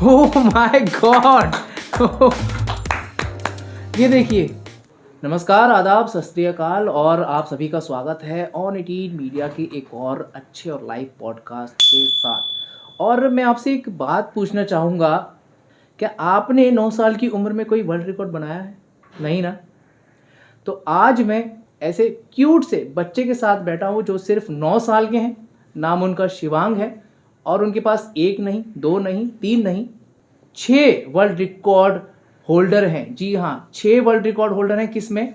Oh my God. ये देखिए। नमस्कार, आदाब, सत श्री अकाल और आप सभी का स्वागत है ऑन 18 मीडिया के एक और अच्छे और लाइव पॉडकास्ट के साथ। और मैं आपसे एक बात पूछना चाहूँगा, क्या आपने 9 साल की उम्र में कोई वर्ल्ड रिकॉर्ड बनाया है? नहीं ना? तो आज मैं ऐसे क्यूट से बच्चे के साथ बैठा हूँ जो सिर्फ 9 साल के हैं। नाम उनका शिवांग है और उनके पास 1 नहीं, 2 नहीं, 3 नहीं, 6 वर्ल्ड रिकॉर्ड होल्डर हैं। जी हाँ, 6 वर्ल्ड रिकॉर्ड होल्डर हैं। किस में?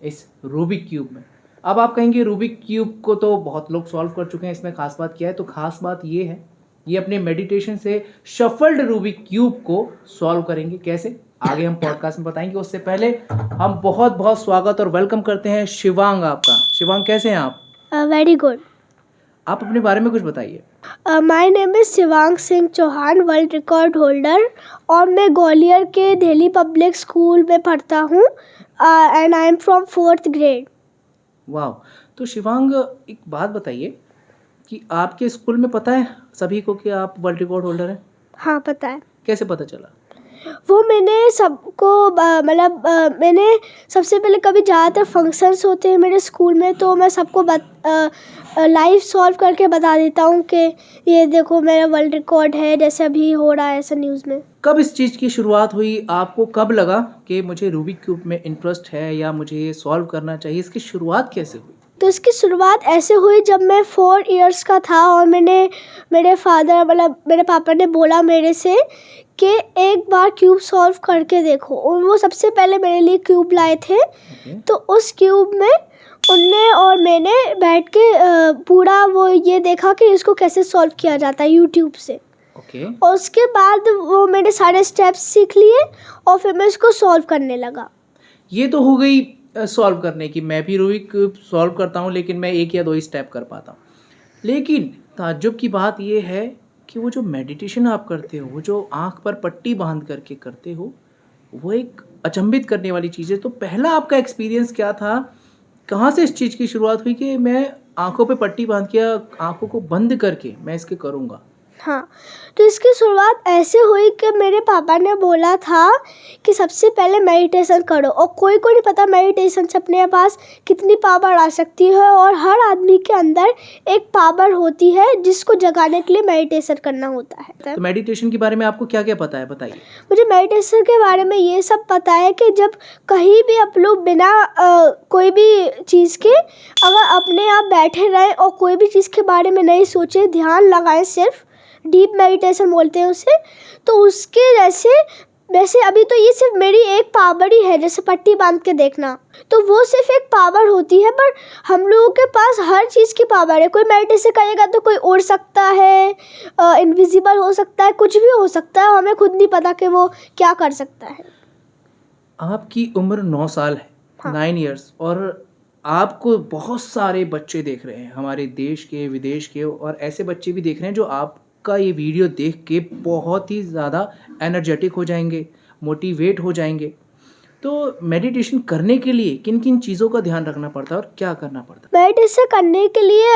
इस रूबिक क्यूब में। अब आप कहेंगे रूबिक क्यूब को तो बहुत लोग सॉल्व कर चुके हैं, इसमें खास बात क्या है? तो खास बात ये है, ये अपने मेडिटेशन से शफल्ड रूबिक क्यूब को सॉल्व करेंगे। कैसे? आगे हम पॉडकास्ट में बताएंगे। उससे पहले हम बहुत बहुत स्वागत और वेलकम करते हैं शिवांग आपका। शिवांग, कैसे हैं आप? Very good. आप अपने बारे में कुछ बताइए। My name is Shivang Singh Chauhan, world record holder, और मैं ग्वालियर के दिल्ली पब्लिक स्कूल में पढ़ता हूँ and I am from 4th grade. वाह। तो शिवांग, एक बात बताइए कि आपके स्कूल में पता है सभी को कि आप वर्ल्ड रिकॉर्ड होल्डर हैं? हाँ, पता है। कैसे पता चला? वो मैंने सबको मैंने सबसे पहले कभी ज़्यादातर फंक्शंस होते हैं मेरे स्कूल में, तो मैं सबको लाइव सॉल्व करके बता देता हूँ कि ये देखो मेरा वर्ल्ड रिकॉर्ड है, जैसे अभी हो रहा है ऐसा न्यूज़ में। कब इस चीज़ की शुरुआत हुई? आपको कब लगा कि मुझे रूबिक क्यूब में इंटरेस्ट है या मुझे ये सॉल्व करना चाहिए? इसकी शुरुआत कैसे हुई? तो इसकी शुरुआत ऐसे हुई जब मैं 4 इयर्स का था और मेरे पापा ने बोला मेरे से कि एक बार क्यूब सॉल्व करके देखो, और वो सबसे पहले मेरे लिए क्यूब लाए थे। तो उस क्यूब में उनने और मैंने बैठ के पूरा वो ये देखा कि इसको कैसे सॉल्व किया जाता है यूट्यूब से। और उसके बाद वो मैंने सारे स्टेप्स सीख लिए और फिर मैं इसको सॉल्व करने लगा। ये तो हो गई सॉल्व करने की। मैं भी रूबिक क्यूब सॉल्व करता हूँ, लेकिन मैं 1 या 2 ही स्टेप कर पाता हूँ। लेकिन ताज्जुब की बात ये है कि वो जो मेडिटेशन आप करते हो, वो जो आँख पर पट्टी बांध करके करते हो, वो एक अचंभित करने वाली चीज़ है। तो पहला आपका एक्सपीरियंस क्या था? कहाँ से इस चीज़ की शुरुआत हुई कि मैं आँखों पे पट्टी बांध के या आँखों को बंद करके मैं इसके करूँगा? हाँ, तो इसकी शुरुआत ऐसे हुई कि मेरे पापा ने बोला था कि सबसे पहले मेडिटेशन करो, और कोई को नहीं पता मेडिटेशन से अपने पास कितनी पावर आ सकती है, और हर आदमी के अंदर एक पावर होती है जिसको जगाने के लिए मेडिटेशन करना होता है। तो मेडिटेशन के बारे में आपको क्या क्या पता है, बताइए। मुझे मेडिटेशन के बारे में ये सब पता है कि जब कहीं भी आप लोग बिना कोई भी चीज़ के अगर अपने आप बैठे रहें और कोई भी चीज़ के बारे में नहीं सोचे, ध्यान लगाएं, सिर्फ डीप मेडिटेशन बोलते हैं उसे, तो उसके वैसे अभी तो ये सिर्फ मेरी एक पावर ही है, जैसे पट्टी बांध के देखना, तो वो सिर्फ एक पावर होती है। पर हम लोगों के पास हर चीज़ की पावर है। कोई मेडिटेशन करेगा तो कोई उड़ सकता है, इनविजिबल हो सकता है, कुछ भी हो सकता है, हमें खुद नहीं पता कि वो क्या कर सकता है। आपकी उम्र 9 साल है। हाँ। 9 इयर्स। और आपको बहुत सारे बच्चे देख रहे हैं, हमारे देश के, विदेश के, और ऐसे बच्चे भी देख रहे हैं जो आपका ये वीडियो देख के बहुत ही ज़्यादा एनर्जेटिक हो जाएंगे, मोटिवेट हो जाएंगे। तो मेडिटेशन करने के लिए किन किन चीज़ों का ध्यान रखना पड़ता है और क्या करना पड़ता है? मेडिटेशन करने के लिए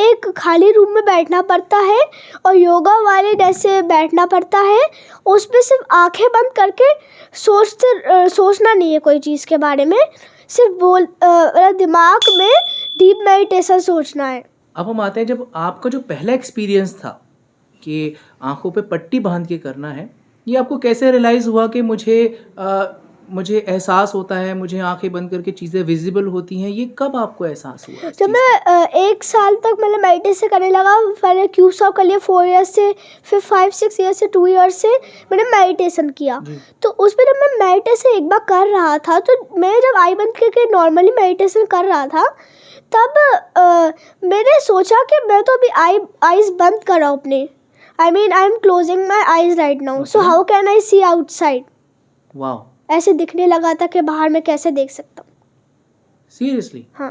एक खाली रूम में बैठना पड़ता है और योगा वाले जैसे बैठना पड़ता है। उसमें सिर्फ आंखें बंद करके सोचना नहीं है कोई चीज़ के बारे में, सिर्फ दिमाग में डीप मेडिटेशन सोचना है। अब हम आते हैं, जब आपका जो पहला एक्सपीरियंस था कि आंखों पे पट्टी बांध के करना है, ये आपको कैसे रियलाइज़ हुआ कि मुझे एहसास होता है, मुझे आंखें बंद करके चीज़ें विजिबल होती हैं? ये कब आपको एहसास हुआ इस जब चीज़ मैं 1 साल तक मतलब मेडिटेशन करने लगा, पहले क्यूब सॉल्व कर लिया 4 ईयर्स से, फिर 5-6 ईयर्स से, 2 ईयर्स से मैंने मेडिटेशन किया। जी। तो उसमें जब मैं मेडिटेशन एक बार कर रहा था, तो मैं जब आई बंद करके नॉर्मली मेडिटेशन कर रहा था, तब मैंने सोचा कि मैं तो अभी आईज बंद कर रहा हूँ अपने, I am closing my eyes right now, so how can I see outside. वाह। ऐसे दिखने लगा था कि बाहर मैं कैसे देख सकता हूँ। सीरियसली? हाँ,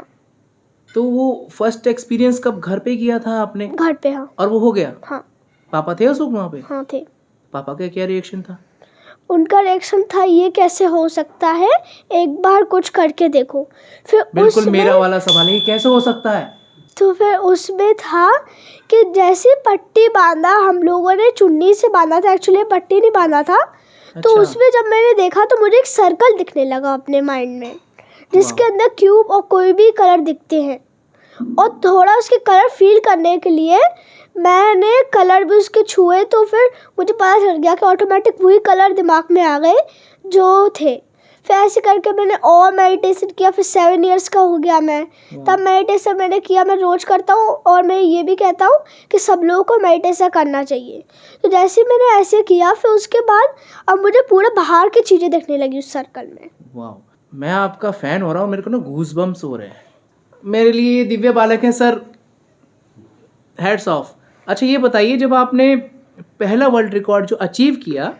तो वो फर्स्ट एक्सपीरियंस कब घर पे किया था आपने? घर पे। हाँ और वो हो गया? हाँ पापा थे उस वक्त वहाँ पे? हाँ थे। पापा का क्या रिएक्शन था? उनका रिएक्शन था, ये कैसे हो सकता है, एक बार कुछ करके देखो। फिर बिल्कुल मेरा वाला सवाल है, ये कैसे हो सकता है? तो फिर उसमें था कि जैसे पट्टी बांधा, हम लोगों ने चुन्नी से बांधा था, एक्चुअली पट्टी नहीं बांधा था। तो अच्छा। उसमें जब मैंने देखा तो मुझे एक सर्कल दिखने लगा अपने माइंड में, जिसके वाह। अंदर क्यूब और कोई भी कलर दिखते हैं। और थोड़ा उसके कलर फील करने के लिए मैंने कलर भी उसके छुए, तो फिर मुझे पता चल गया कि ऑटोमेटिक वही कलर दिमाग में आ गए जो थे। फिर ऐसे करके मैंने और मेडिटेशन किया। फिर 7 इयर्स का हो गया मैं, तब मेडिटेशन मैंने किया। मैं रोज़ करता हूँ और मैं ये भी कहता हूँ कि सब लोगों को मेडिटेशन करना चाहिए। तो जैसे मैंने ऐसे किया, फिर उसके बाद अब मुझे पूरे बाहर की चीज़ें दिखने लगी उस सर्कल में। वाह, मैं आपका फैन हो रहा हूँ, मेरे को ना गूज बम्स हो रहे हैं। मेरे लिए दिव्य बालक हैं सर, हेड्स ऑफ। अच्छा ये बताइए, जब आपने पहला वर्ल्ड रिकॉर्ड जो अचीव किया,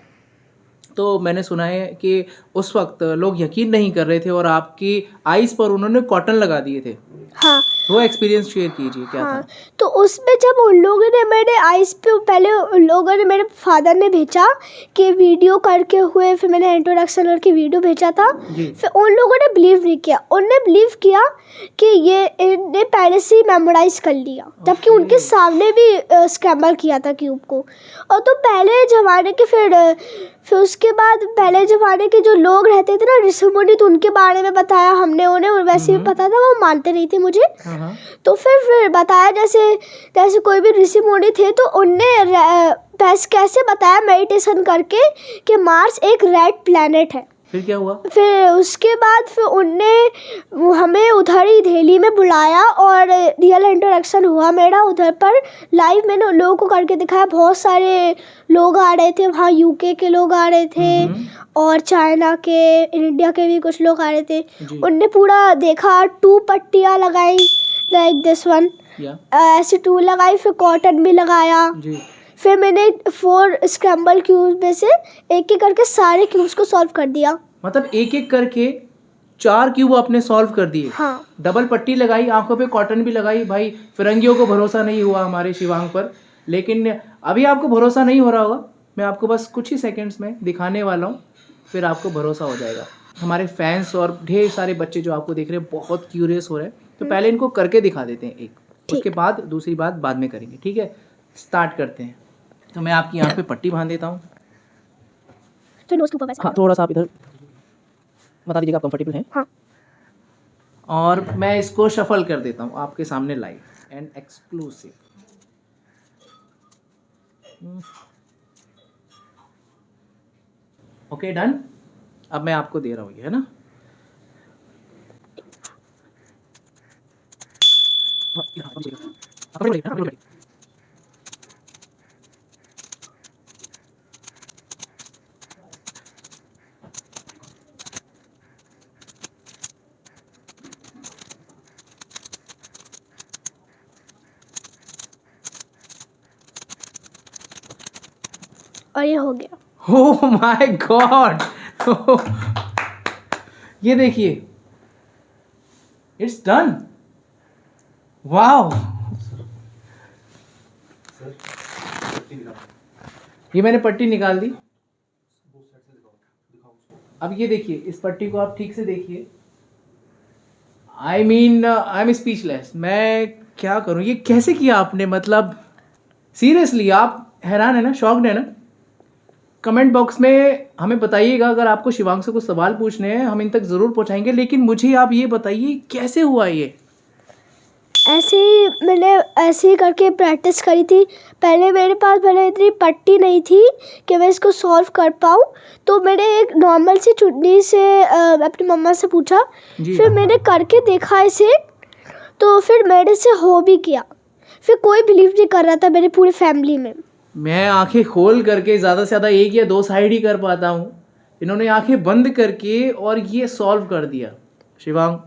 तो मैंने सुना है कि उस वक्त लोग यकीन नहीं कर रहे थे और आपकी आइज़ पर उन्होंने कॉटन लगा दिए थे। हाँ वो एक्सपीरियंस शेयर कीजिए, क्या हाँ, था? तो उसमें जब उन लोगों ने मेरे आइज़ पे, पहले उन लोगों ने, मेरे फादर ने भेजा कि वीडियो करके हुए, फिर मैंने इंट्रोडक्शन करके वीडियो भेजा था। जी। फिर उन लोगों ने बिलीव नहीं किया। उनने बिलीव किया कि ये इन्हें पहले से ही मेमोराइज कर लिया, जबकि ओके। उनके सामने भी स्क्रैम्बल किया था क्यूब को। और तो पहले ज़माने के फिर उसके बाद पहले ज़माने के जो लोग रहते थे ना, ऋषि मुनि, तो उनके बारे में बताया हमने उन्हें, और वैसे भी पता था, वो मानते नहीं थे मुझे। हाँ हाँ। तो फिर बताया, जैसे कोई भी ऋषि मुनि थे, तो उनने कैसे बताया मेडिटेशन करके कि मार्स एक रेड प्लैनेट है। फिर क्या हुआ? फिर उसके बाद फिर उनने हमें उधर ही दिल्ली में बुलाया और रियल इंटरेक्शन हुआ मेरा उधर पर लाइव। मैंने उन लोगों को करके दिखाया। बहुत सारे लोग आ रहे थे वहाँ, यूके के लोग आ रहे थे और चाइना के, इंडिया के भी कुछ लोग आ रहे थे। जी। उनने पूरा देखा, 2 पट्टियाँ लगाई लाइक दिस वन, या ऐसे 2 लगाई, फिर कॉटन भी लगाया। जी। फिर मैंने 4 स्क्रैम्बल क्यूब में से एक एक करके सारे क्यूब्स को सॉल्व कर दिया। मतलब एक एक करके 4 क्यूब आपने सॉल्व कर दिए। हाँ डबल पट्टी लगाई, आंखों पे कॉटन भी लगाई। भाई फिरंगियों को भरोसा नहीं हुआ हमारे शिवांग पर, लेकिन अभी आपको भरोसा नहीं हो रहा होगा। मैं आपको बस कुछ ही सेकंड्स में दिखाने वाला हूँ, फिर आपको भरोसा हो जाएगा। हमारे फैंस और ढेर सारे बच्चे जो आपको देख रहे हैं बहुत क्यूरियस हो रहे हैं, तो पहले इनको करके दिखा देते हैं एक, उसके बाद दूसरी बात बाद में करेंगे, ठीक है? स्टार्ट करते हैं। तो मैं आपकी आँख पे पट्टी बांध देता हूँ। तो नोज के ऊपर वैसे। हाँ, थोड़ा सा आप इधर बता दीजिएगा आप कंफर्टेबल हैं। हाँ। और मैं इसको शफल कर देता हूँ आपके सामने live and exclusive. Okay done. अब मैं आपको दे रहा हूँ, ये है ना? और ये हो गया। ओह माय गॉड, ये देखिए, इट्स डन। वाओ, ये मैंने पट्टी निकाल दी। अब ये देखिए, इस पट्टी को आप ठीक से देखिए। I am speechless. मैं क्या करूं, ये कैसे किया आपने? मतलब सीरियसली आप हैरान है ना, शॉक्ड है ना? कमेंट बॉक्स में हमें बताइएगा। अगर आपको शिवांग से कुछ सवाल पूछने हैं, हम इन तक ज़रूर पहुंचाएंगे, लेकिन मुझे आप ये बताइए कैसे हुआ ये? ऐसे ही मैंने ऐसे ही करके प्रैक्टिस करी थी। पहले मेरे पास इतनी पट्टी नहीं थी कि मैं इसको सॉल्व कर पाऊँ, तो मैंने एक नॉर्मल सी चुन्नी से अपनी मम्मा से पूछा। जी। फिर मैंने करके देखा इसे, तो फिर मेरे से हो भी गया। फिर कोई बिलीव नहीं कर रहा था मेरी पूरी फैमिली में। मैं आंखें खोल करके ज़्यादा से ज़्यादा 1 या 2 साइड ही कर पाता हूँ, इन्होंने आंखें बंद करके और ये सॉल्व कर दिया। शिवांग,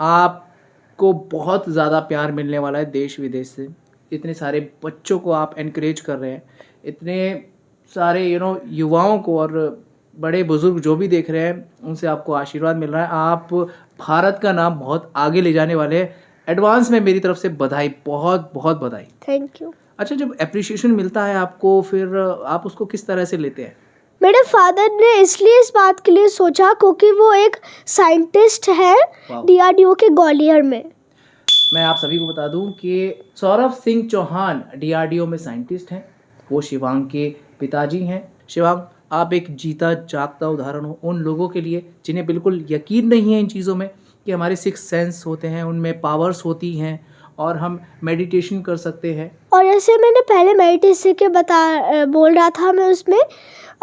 आपको बहुत ज़्यादा प्यार मिलने वाला है देश विदेश से। इतने सारे बच्चों को आप एनकरेज कर रहे हैं, इतने सारे युवाओं को और बड़े बुजुर्ग जो भी देख रहे हैं, उनसे आपको आशीर्वाद मिल रहा है। आप भारत का नाम बहुत आगे ले जाने वाले हैं। एडवांस में मेरी तरफ से बधाई, बहुत बहुत बधाई। Thank you. अच्छा, जब अप्रिशिएशन मिलता है आपको, फिर आप उसको किस तरह से लेते हैं? मेरे फादर ने इसलिए इस बात के लिए सोचा क्योंकि वो एक साइंटिस्ट है वाह। DRDO के ग्वालियर में। मैं आप सभी को बता दूं कि सौरभ सिंह चौहान डीआरडीओ में साइंटिस्ट हैं। वो शिवांग के पिताजी हैं। शिवांग, आप एक जीता जागता उदाहरण हो उन लोगों के लिए जिन्हें बिल्कुल यकीन नहीं है इन चीज़ों में कि हमारे सिक्स सेंस होते हैं, उनमें पावर्स होती हैं और हम मेडिटेशन कर सकते हैं। और जैसे मैंने पहले मेडिटेशन के बोल रहा था मैं उसमें,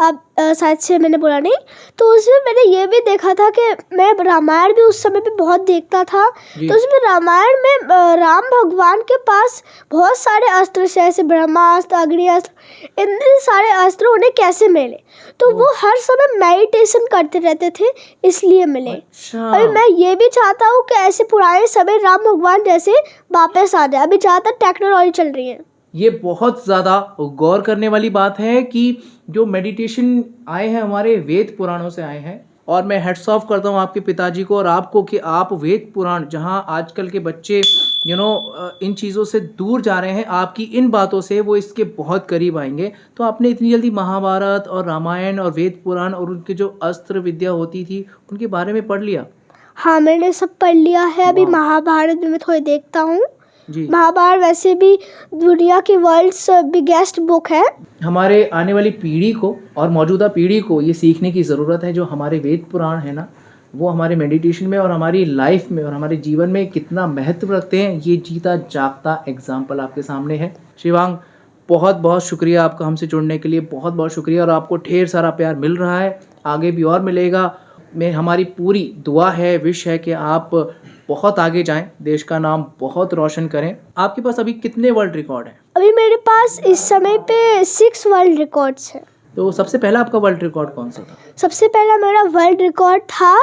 अब शायद से मैंने बोला नहीं, तो उसमें मैंने ये भी देखा था कि मैं रामायण भी उस समय पे बहुत देखता था। जी। तो उसमें रामायण में राम भगवान के पास बहुत सारे अस्त्र से, जैसे ब्रह्मास्त्र, अग्निअस्त्र, इतने सारे अस्त्र उन्हें कैसे मिले? तो वो हर समय मेडिटेशन करते रहते थे, इसलिए मिले। अच्छा। और मैं ये भी चाहता हूँ कि ऐसे पुराने समय राम भगवान जैसे वापस आ जाए। अभी ज़्यादातर टेक्नोलॉजी चल रही है। ये बहुत ज़्यादा गौर करने वाली बात है कि जो मेडिटेशन आए हैं हमारे वेद पुराणों से आए हैं। और मैं हेड्स ऑफ करता हूँ आपके पिताजी को और आपको कि आप वेद पुराण, जहाँ आजकल के बच्चे इन चीज़ों से दूर जा रहे हैं, आपकी इन बातों से वो इसके बहुत करीब आएंगे। तो आपने इतनी जल्दी महाभारत और रामायण और वेद पुराण और उनके जो अस्त्र विद्या होती थी उनके बारे में पढ़ लिया? हाँ, मैंने सब पढ़ लिया है। अभी वाह। महाभारत भी मैं थोड़ी देखता हूँ। जी। महाभारत वैसे भी दुनिया की वर्ल्ड्स बिगेस्ट बुक है। हमारे आने वाली पीढ़ी को और मौजूदा पीढ़ी को ये सीखने की ज़रूरत है जो हमारे वेद पुराण है ना, वो हमारे मेडिटेशन में और हमारी लाइफ में और हमारे जीवन में कितना महत्व रखते हैं। ये जीता जागता एग्जाम्पल आपके सामने है। शिवांग, बहुत बहुत शुक्रिया आपका हमसे जुड़ने के लिए, बहुत बहुत शुक्रिया। और आपको ढेर सारा प्यार मिल रहा है, आगे भी और मिलेगा। मैं हमारी पूरी दुआ है, विश है कि आप बहुत आगे जाएं, देश का नाम बहुत रोशन करें। आपके पास अभी कितने वर्ल्ड रिकॉर्ड हैं? अभी मेरे पास इस समय पे 6 वर्ल्ड रिकॉर्ड्स हैं। तो सबसे पहला आपका वर्ल्ड रिकॉर्ड कौन सा था? सबसे पहला मेरा वर्ल्ड रिकॉर्ड था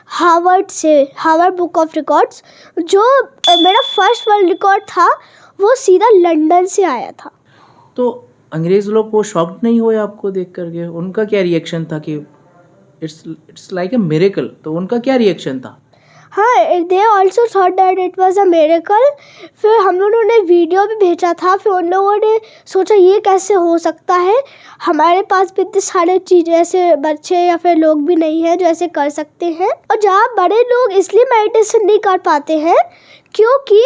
हार्वर्ड बुक ऑफ रिकॉर्ड्स। जो मेरा फर्स्ट वर्ल्ड रिकॉर्ड था वो सीधा लंदन से आया था। तो अंग्रेज लोग वो शॉक्ड नहीं हुए आपको देख करके? उनका क्या रिएक्शन था कि इट्स लाइक ए मिरेकल? तो उनका क्या रिएक्शन था? हाँ, they also thought that it was a miracle. फिर हम लोगों ने वीडियो भी भेजा था। फिर उन लोगों ने सोचा ये कैसे हो सकता है, हमारे पास भी इतने सारे चीज़ ऐसे बच्चे या फिर लोग भी नहीं हैं जो ऐसे कर सकते हैं। और जहाँ बड़े लोग इसलिए मेडिटेशन नहीं कर पाते हैं क्योंकि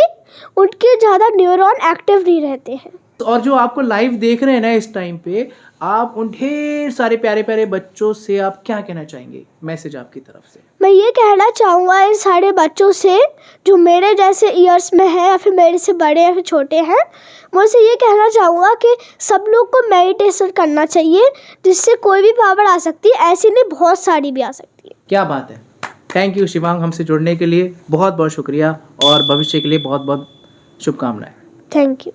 उनके ज़्यादा न्यूरॉन एक्टिव नहीं रहते हैं। और जो आपको लाइव देख रहे हैं ना इस टाइम पे, आप उन ढेर सारे प्यारे प्यारे बच्चों से आप क्या कहना चाहेंगे? मैसेज आपकी तरफ से। मैं ये कहना चाहूँगा इन सारे बच्चों से जो मेरे जैसे ईयर्स में है या फिर मेरे से बड़े या फिर छोटे हैं, मैं उनसे ये कहना चाहूँगा कि सब लोग को मेडिटेशन करना चाहिए, जिससे कोई भी पावर आ सकती है, ऐसी नहीं बहुत सारी भी आ सकती है। क्या बात है। थैंक यू शिवांग, हमसे जुड़ने के लिए बहुत बहुत शुक्रिया और भविष्य के लिए बहुत बहुत शुभकामनाएं। Thank you.